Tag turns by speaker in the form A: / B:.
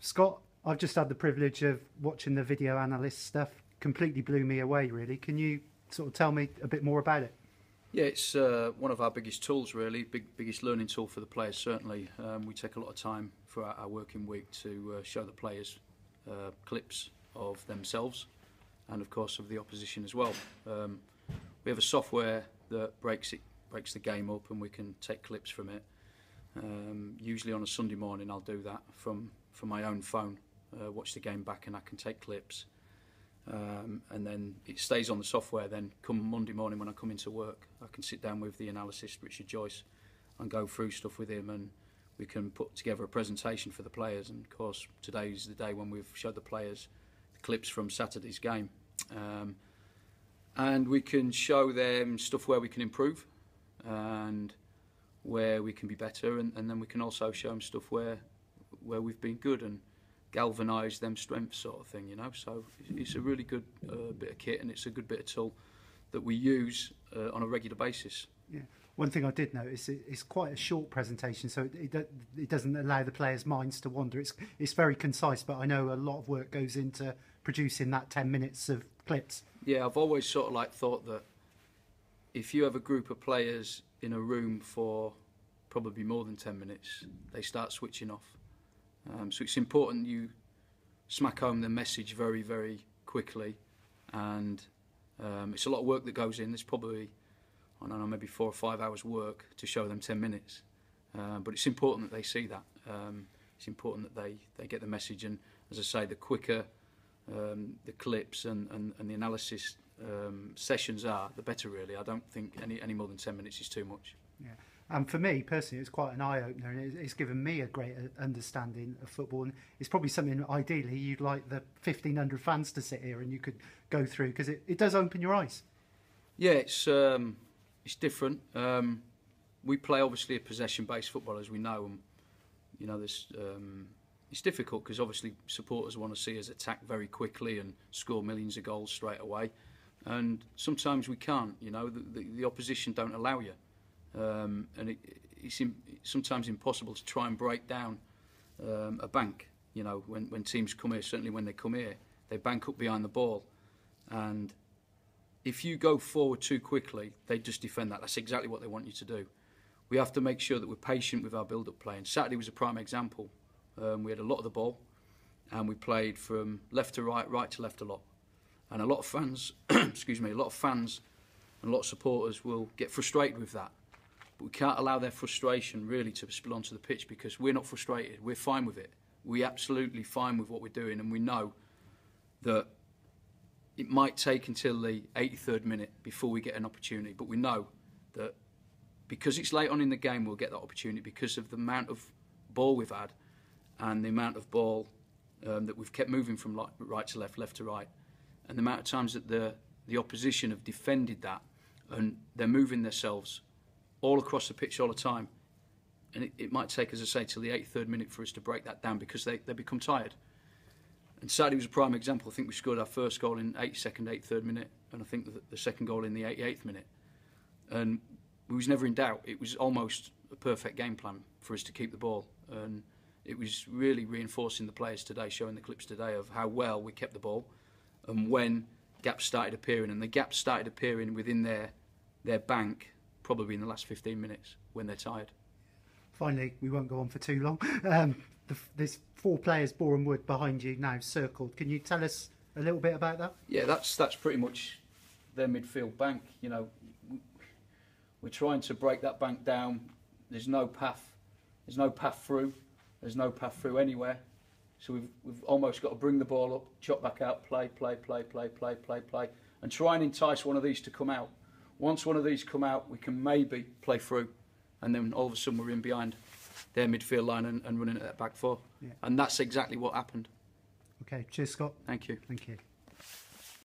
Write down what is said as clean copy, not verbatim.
A: Scott, I've just had the privilege of watching the video analyst stuff. Completely blew me away, really. Can you sort of tell me a bit more about it?
B: Yeah, it's one of our biggest tools, really, biggest learning tool for the players, certainly. We take a lot of time throughout our working week to show the players clips of themselves and, of course, of the opposition as well. We have a software that breaks the game up, and we can take clips from it. Usually on a Sunday morning I'll do that from my own phone, watch the game back, and I can take clips. And then it stays on the software. Then come Monday morning when I come into work, I can sit down with the analyst, Richard Joyce, and go through stuff with him, and we can put together a presentation for the players. And of course today is the day when we've showed the players the clips from Saturday's game, and we can show them stuff where we can improve and where we can be better, and then we can also show them stuff where we've been good and galvanise them strengths, sort of thing, you know. So it's a really good bit of kit, and it's a good bit of tool that we use on a regular basis.
A: Yeah. One thing I did notice, it's quite a short presentation, so it doesn't allow the players' minds to wander. It's very concise, but I know a lot of work goes into producing that 10 minutes of clips.
B: Yeah, I've always sort of like thought that if you have a group of players in a room for probably more than 10 minutes, they start switching off. So it's important you smack home the message very, very quickly, and it's a lot of work that goes in. There's probably, I don't know, maybe 4 or 5 hours work to show them 10 minutes. But it's important that they see that. It's important that they get the message, and as I say, the quicker the clips and the analysis sessions are, the better, really. I don't think any more than 10 minutes is too much.
A: Yeah. And for me personally, it's quite an eye-opener, and it's given me a great understanding of football, and it's probably something ideally you'd like the 1,500 fans to sit here and you could go through, because it does open your eyes. Yeah,
B: it's different. We play obviously a possession-based football, as we know, and you know it's difficult because obviously supporters want to see us attack very quickly and score millions of goals straight away, and sometimes we can't. You know, the opposition don't allow you. And it's sometimes impossible to try and break down a bank. You know, when teams come here, certainly when they come here, they bank up behind the ball, and if you go forward too quickly, they just defend that. That's exactly what they want you to do. We have to make sure that we're patient with our build-up play, and Saturday was a prime example. We had a lot of the ball, and we played from left to right, right to left a lot, and a lot of fans, excuse me, a lot of fans and a lot of supporters will get frustrated with that. But we can't allow their frustration really to spill onto the pitch, because we're not frustrated. We're fine with it. We're absolutely fine with what we're doing, and we know that it might take until the 83rd minute before we get an opportunity. But we know that because it's late on in the game, we'll get that opportunity because of the amount of ball we've had and the amount of ball that we've kept moving from right to left, left to right, and the amount of times that the opposition have defended that, and they're moving themselves all across the pitch all the time, and it might take, as I say, till the 83rd minute for us to break that down, because they become tired. And Saturday was a prime example. I think we scored our first goal in 82nd, 83rd minute, and I think the second goal in the 88th minute. And we was never in doubt. It was almost a perfect game plan for us to keep the ball, and it was really reinforcing the players today, showing the clips today of how well we kept the ball, and when gaps started appearing, and the gaps started appearing within their bank probably in the last 15 minutes when they're tired.
A: Finally, we won't go on for too long. There's 4 players, Boreham Wood, behind you now, circled. Can you tell us a little bit about that?
B: Yeah, that's pretty much their midfield bank. You know, we're trying to break that bank down. There's no path. There's no path through. There's no path through anywhere. So we've almost got to bring the ball up, chop back out, play, and try and entice one of these to come out. Once one of these come out, we can maybe play through, and then all of a sudden we're in behind their midfield line and running at that back 4. Yeah. And that's exactly what happened.
A: Okay, cheers, Scott.
B: Thank you.
A: Thank you.